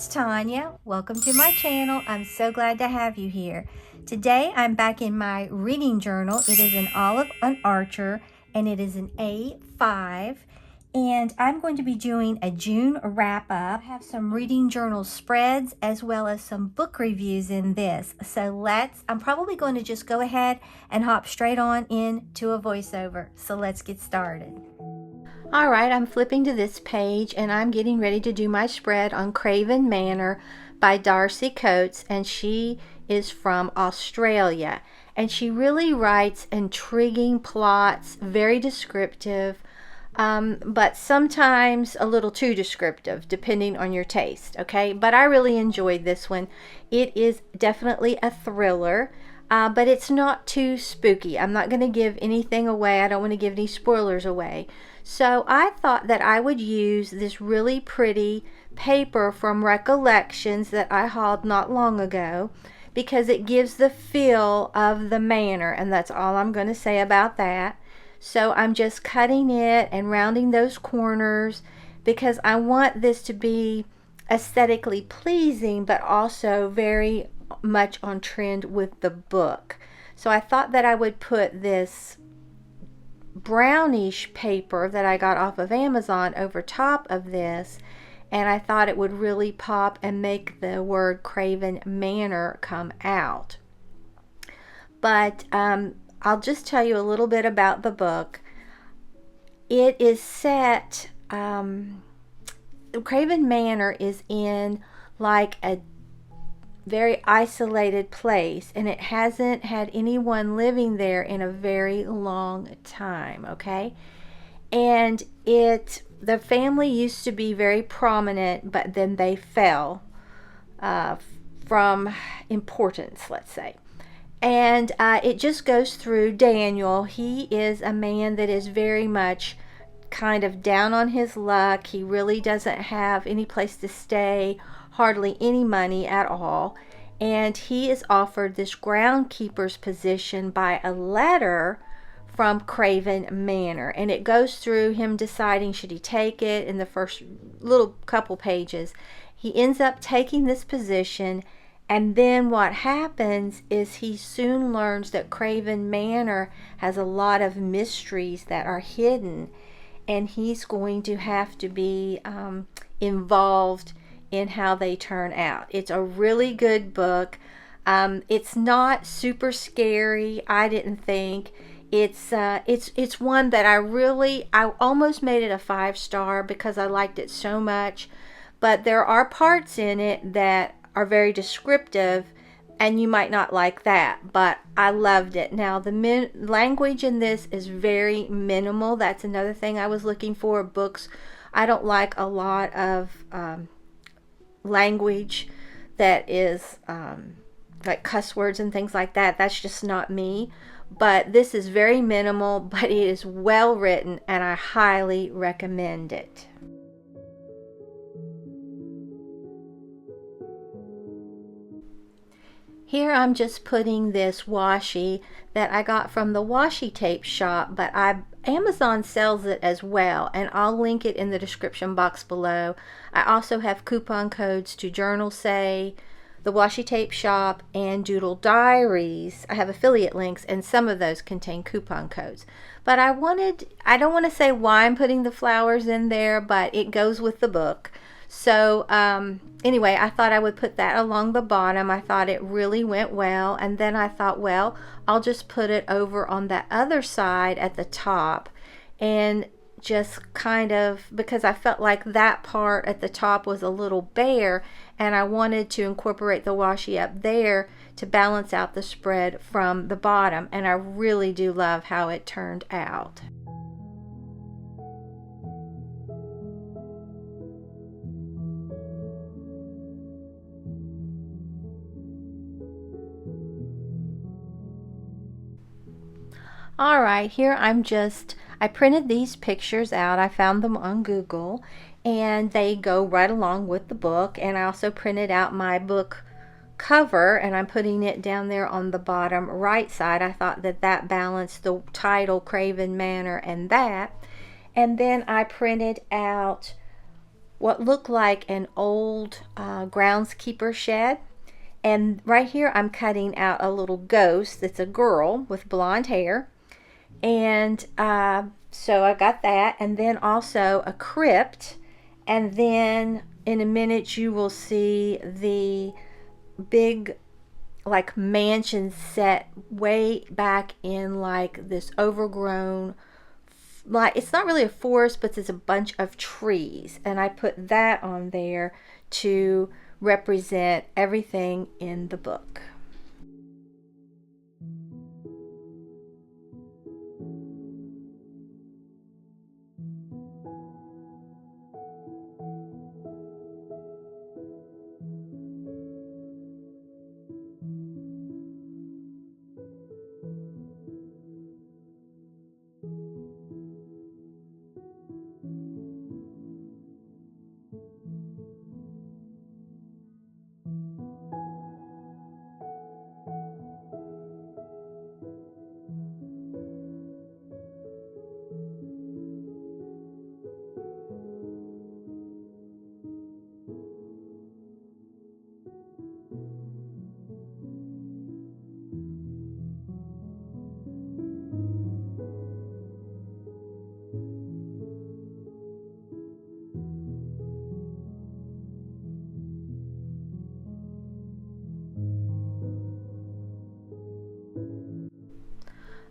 it's Tanya. Welcome to my channel. I'm so glad to have you here. Today I'm back in my reading journal. It is an Olive and Archer and it is an A5. And I'm going to be doing a June wrap-up. I have some reading journal spreads as well as some book reviews in this. So I'm probably going to just go ahead and hop straight on into a voiceover. So let's get started. All right, I'm flipping to this page and I'm getting ready to do my spread on Craven Manor by Darcy Coates, and she is from Australia. And she really writes intriguing plots, very descriptive, but sometimes a little too descriptive depending on your taste, okay? But I really enjoyed this one. It is definitely a thriller. But it's not too spooky. I'm not going to give anything away. I don't want to give any spoilers away. So I thought that I would use this really pretty paper from Recollections that I hauled not long ago because it gives the feel of the manor, and that's all I'm going to say about that. So I'm just cutting it and rounding those corners because I want this to be aesthetically pleasing but also very much on trend with the book. So I thought that I would put this brownish paper that I got off of Amazon over top of this, and I thought it would really pop and make the word Craven Manor come out. But I'll just tell you a little bit about the book. It is set, Craven Manor is in like a very isolated place, and it hasn't had anyone living there in a very long time, okay? And the family used to be very prominent, but then they fell from importance, let's say. And it just goes through Daniel. He is a man that is very much kind of down on his luck. He really doesn't have any place to stay, hardly any money at all, and he is offered this groundkeeper's position by a letter from Craven Manor, and it goes through him deciding should he take it. In the first little couple pages he ends up taking this position, and then what happens is he soon learns that Craven Manor has a lot of mysteries that are hidden, and he's going to have to be involved in how they turn out. It's a really good book. It's not super scary, I didn't think. It's one that I almost made it a 5-star because I liked it so much, but there are parts in it that are very descriptive and you might not like that, but I loved it. Now the language in this is very minimal. That's another thing I was looking for. Books, I don't like a lot of language that is like cuss words and things like that. That's just not me. But this is very minimal, but it is well written and I highly recommend it. Here I'm just putting this washi that I got from the washi tape shop, but Amazon sells it as well, and I'll link it in the description box below. I also have coupon codes to Journal Say, the washi tape shop, and Doodle Diaries. I have affiliate links, and some of those contain coupon codes. But I don't want to say why I'm putting the flowers in there, but it goes with the book. So anyway, I thought I would put that along the bottom. I thought it really went well, and then I thought, well, I'll just put it over on that other side at the top, and just kind of, because I felt like that part at the top was a little bare, and I wanted to incorporate the washi up there to balance out the spread from the bottom, and I really do love how it turned out. Alright, here I printed these pictures out. I found them on Google, and they go right along with the book. And I also printed out my book cover, and I'm putting it down there on the bottom right side. I thought that balanced the title, Craven Manor, and that. And then I printed out what looked like an old groundskeeper shed. And right here I'm cutting out a little ghost that's a girl with blonde hair. And so I got that, and then also a crypt, and then in a minute you will see the big like mansion set way back in like this overgrown, like it's not really a forest, but it's a bunch of trees, and I put that on there to represent everything in the book.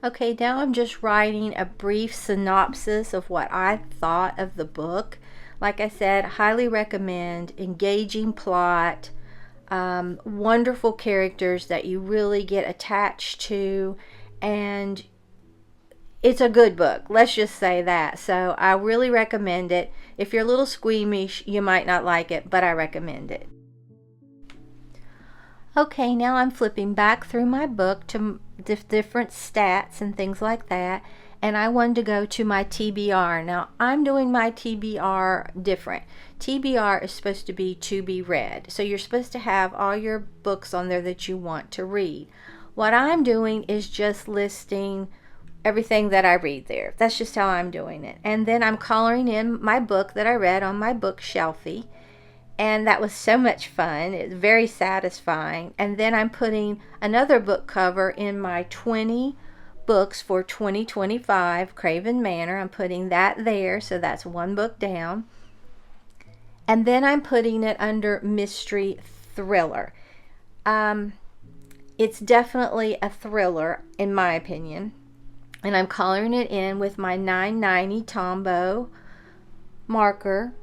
Okay, now I'm just writing a brief synopsis of what I thought of the book. Like I said, highly recommend, engaging plot, wonderful characters that you really get attached to, and it's a good book. Let's just say that. So I really recommend it. If you're a little squeamish, you might not like it, but I recommend it. Okay, now I'm flipping back through my book to different stats and things like that, and I wanted to go to my TBR. Now I'm doing my TBR different. TBR is supposed to be read, so you're supposed to have all your books on there that you want to read. What I'm doing is just listing everything that I read there. That's just how I'm doing it, and then I'm coloring in my book that I read on my bookshelfie. And that was so much fun. It's very satisfying. And then I'm putting another book cover in my 20 books for 2025 Craven Manor. I'm putting that there, so that's one book down. And then I'm putting it under mystery thriller. It's definitely a thriller in my opinion. And I'm coloring it in with my 990 Tombow marker.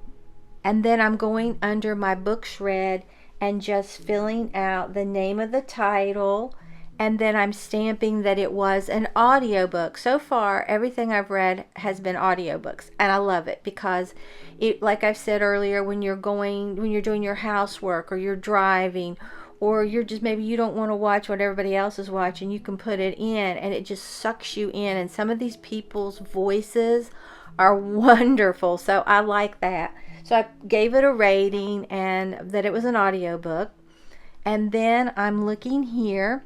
And then I'm going under my books read and just filling out the name of the title, and then I'm stamping that it was an audiobook. So far everything I've read has been audiobooks, and I love it because it, like I've said earlier, when you're doing your housework or you're driving, or you're just, maybe you don't want to watch what everybody else is watching, you can put it in and it just sucks you in. And some of these people's voices are wonderful, so I like that. So I gave it a rating and that it was an audiobook. And then I'm looking here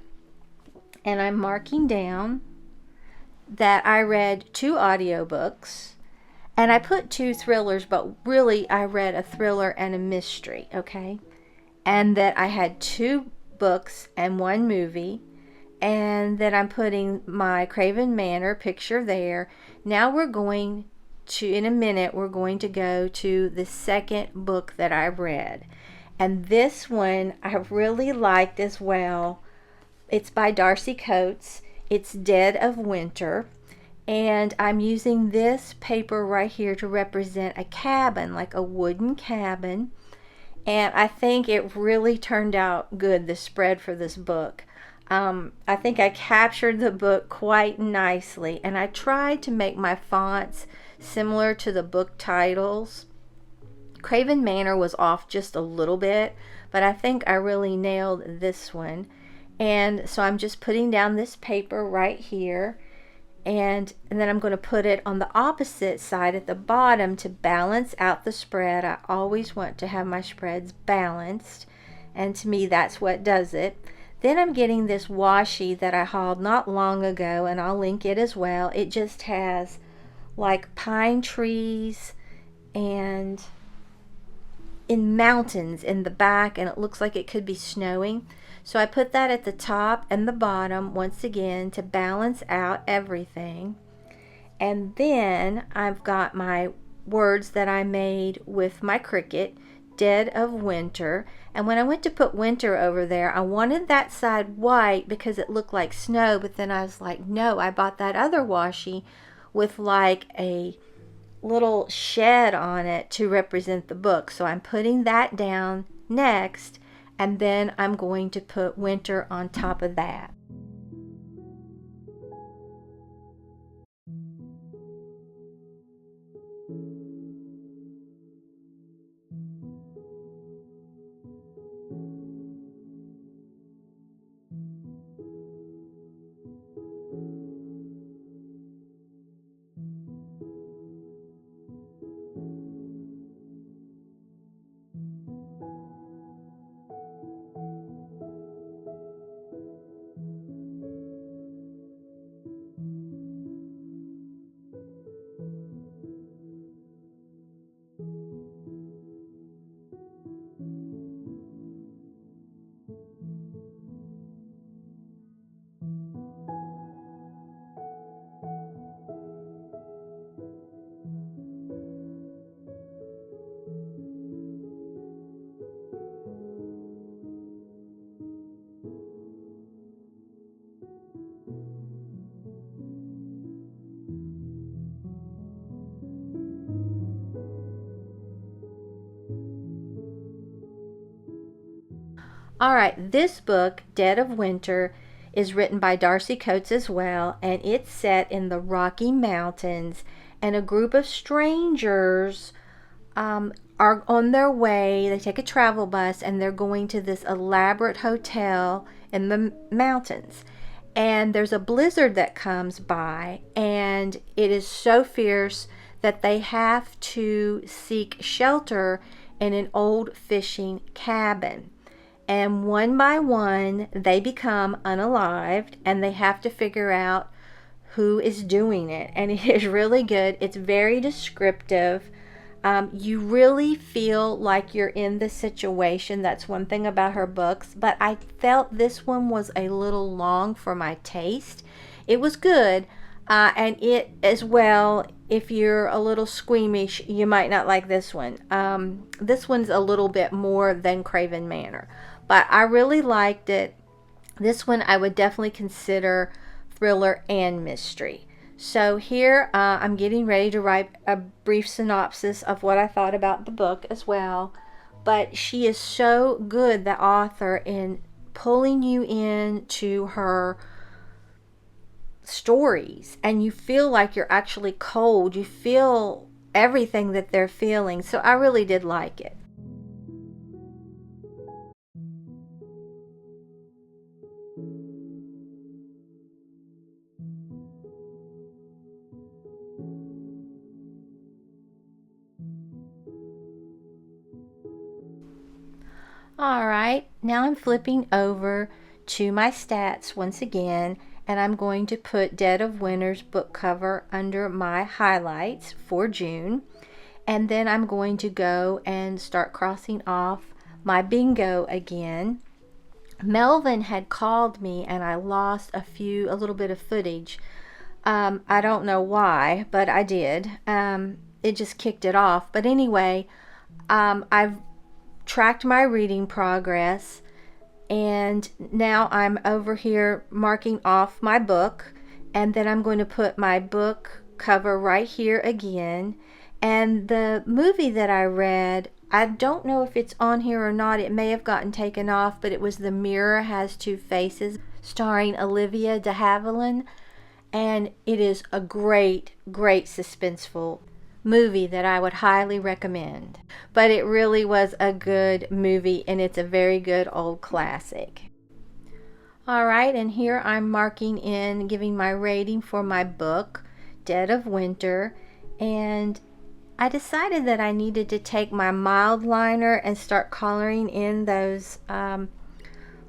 and I'm marking down that I read 2 audiobooks, and I put 2 thrillers, but really I read a thriller and a mystery, okay? And that I had 2 books and 1 movie, and then I'm putting my Craven Manor picture there. Now we're going to, in a minute, we're going to go to the second book that I read. And this one I really liked as well. It's by Darcy Coates. It's Dead of Winter. And I'm using this paper right here to represent a cabin, like a wooden cabin. And I think it really turned out good, the spread for this book. I think I captured the book quite nicely, and I tried to make my fonts similar to the book titles. Craven Manor was off just a little bit, but I think I really nailed this one. And so I'm just putting down this paper right here, and then I'm going to put it on the opposite side at the bottom to balance out the spread. I always want to have my spreads balanced, and to me that's what does it. Then I'm getting this washi that I hauled not long ago, and I'll link it as well. It just has like pine trees and in mountains in the back, and it looks like it could be snowing. So I put that at the top and the bottom once again to balance out everything. And then I've got my words that I made with my Cricut, Dead of Winter. And when I went to put winter over there, I wanted that side white because it looked like snow, but then I was like, no, I bought that other washi with like a little shed on it to represent the book. So I'm putting that down next, and then I'm going to put winter on top of that. All right, this book, Dead of Winter, is written by Darcy Coates as well, and it's set in the Rocky Mountains, and a group of strangers are on their way. They take a travel bus, and they're going to this elaborate hotel in the mountains. And there's a blizzard that comes by, and it is so fierce that they have to seek shelter in an old fishing cabin. And one by one, they become unalived, and they have to figure out who is doing it. And it is really good. It's very descriptive. You really feel like you're in the situation. That's one thing about her books. But I felt this one was a little long for my taste. It was good. And it as well, if you're a little squeamish, you might not like this one. This one's a little bit more than Craven Manor. But I really liked it. This one I would definitely consider thriller and mystery. So here I'm getting ready to write a brief synopsis of what I thought about the book as well. But she is so good, the author, in pulling you into her stories. And you feel like you're actually cold. You feel everything that they're feeling. So I really did like it. Alright, now I'm flipping over to my stats once again, and I'm going to put Dead of Winter's book cover under my highlights for June. And then I'm going to go and start crossing off my bingo again. Melvin had called me and I lost a little bit of footage. I don't know why, but I did. It just kicked it off. But anyway, I've tracked my reading progress, and now I'm over here marking off my book, and then I'm going to put my book cover right here again. And the movie that I read, I don't know if it's on here or not. It may have gotten taken off, but it was The Mirror Has Two Faces, starring Olivia de Havilland, and it is a great suspenseful movie that I would highly recommend. But it really was a good movie, and it's a very good old classic. Alright, and here I'm marking in, giving my rating for my book, Dead of Winter, and I decided that I needed to take my mild liner and start coloring in those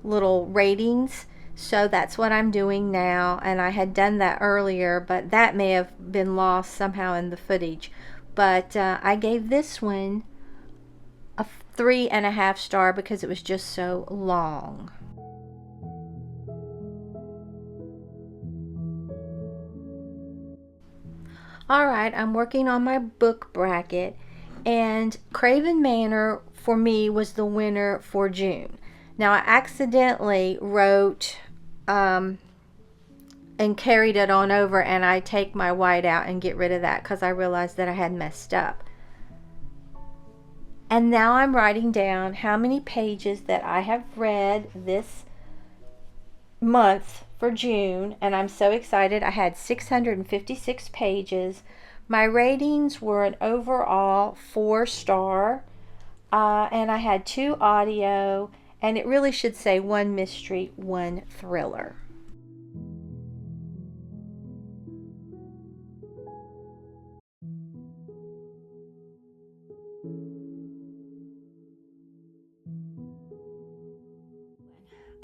little ratings. So that's what I'm doing now, and I had done that earlier, but that may have been lost somehow in the footage. But I gave this one a 3.5 star because it was just so long. Alright, I'm working on my book bracket, and Craven Manor for me was the winner for June. Now I accidentally wrote and carried it on over, and I take my white out and get rid of that because I realized that I had messed up. And now I'm writing down how many pages that I have read this month for June, and I'm so excited. I had 656 pages. My ratings were an overall 4-star, and I had 2 audio, and it really should say 1 mystery, 1 thriller.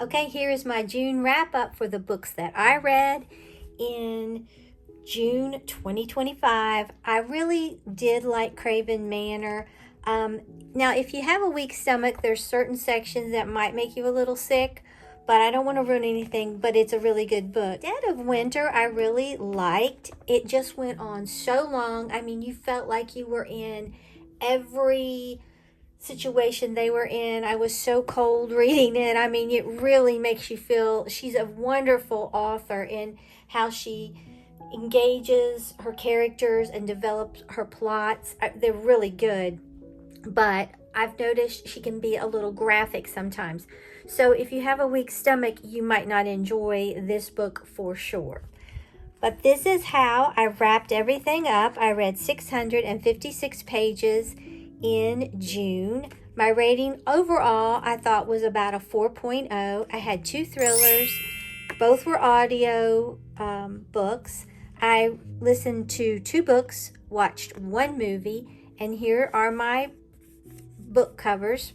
Okay, here is my June wrap-up for the books that I read in June 2025. I really did like Craven Manor. Now, if you have a weak stomach, there's certain sections that might make you a little sick, but I don't want to ruin anything, but it's a really good book. Dead of Winter, I really liked. It just went on so long. I mean, you felt like you were in every situation they were in. I was so cold reading it. I mean, it really makes you feel. She's a wonderful author in how she engages her characters and develops her plots. They're really good, but I've noticed she can be a little graphic sometimes. So if you have a weak stomach, you might not enjoy this book for sure. But this is how I wrapped everything up. I read 656 pages in June. My rating overall I thought was about a 4.0. I had 2 thrillers. Both were audio books. I listened to 2 books, watched 1 movie, and here are my book covers.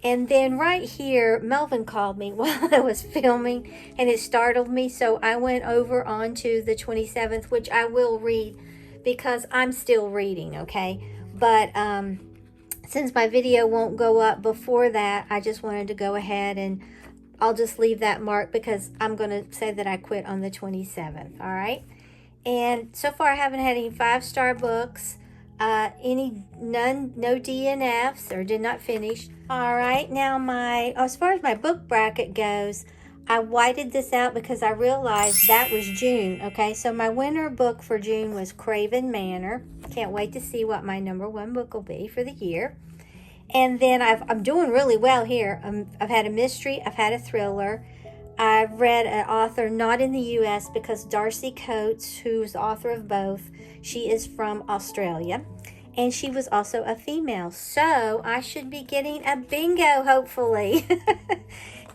And then right here, Melvin called me while I was filming, and it startled me, so I went over onto the 27th, which I will read because I'm still reading, okay? But since my video won't go up before that, I just wanted to go ahead and I'll just leave that mark because I'm going to say that I quit on the 27th, all right? And so far I haven't had any 5-star books, no DNFs or did not finish. All right, now as far as my book bracket goes, I whited this out because I realized that was June, okay? So my winner book for June was Craven Manor. Can't wait to see what my #1 book will be for the year. And then I'm doing really well here. I've had a mystery. I've had a thriller. I've read an author not in the U.S. because Darcy Coates, who's the author of both, she is from Australia. And she was also a female. So I should be getting a bingo, hopefully.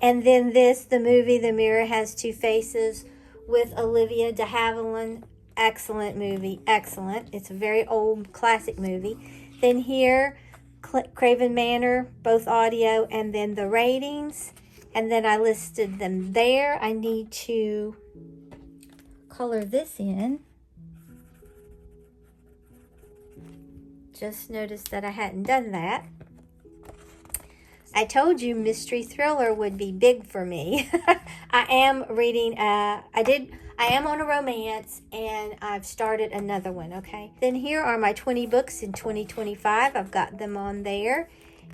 And then the movie, The Mirror Has Two Faces, with Olivia de Havilland. Excellent movie, excellent. It's a very old classic movie. Then here, Craven Manor, both audio, and then the ratings. And then I listed them there. I need to color this in. Just noticed that I hadn't done that. I told you mystery thriller would be big for me. I am reading, I am on a romance, and I've started another one, okay? Then here are my 20 books in 2025. I've got them on there.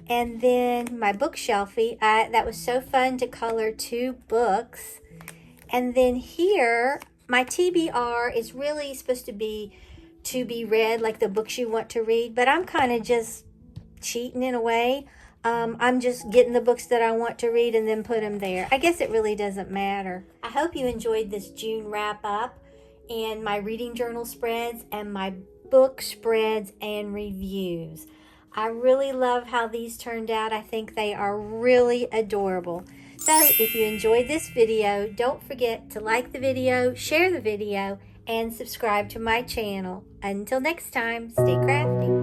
And then my bookshelfie, that was so fun to color 2 books. And then here, my TBR is really supposed to be read, like the books you want to read, but I'm kind of just cheating in a way. I'm just getting the books that I want to read and then put them there. I guess it really doesn't matter. I hope you enjoyed this June wrap up and my reading journal spreads and my book spreads and reviews. I really love how these turned out. I think they are really adorable. So if you enjoyed this video, don't forget to like the video, share the video, and subscribe to my channel. Until next time, stay crafty.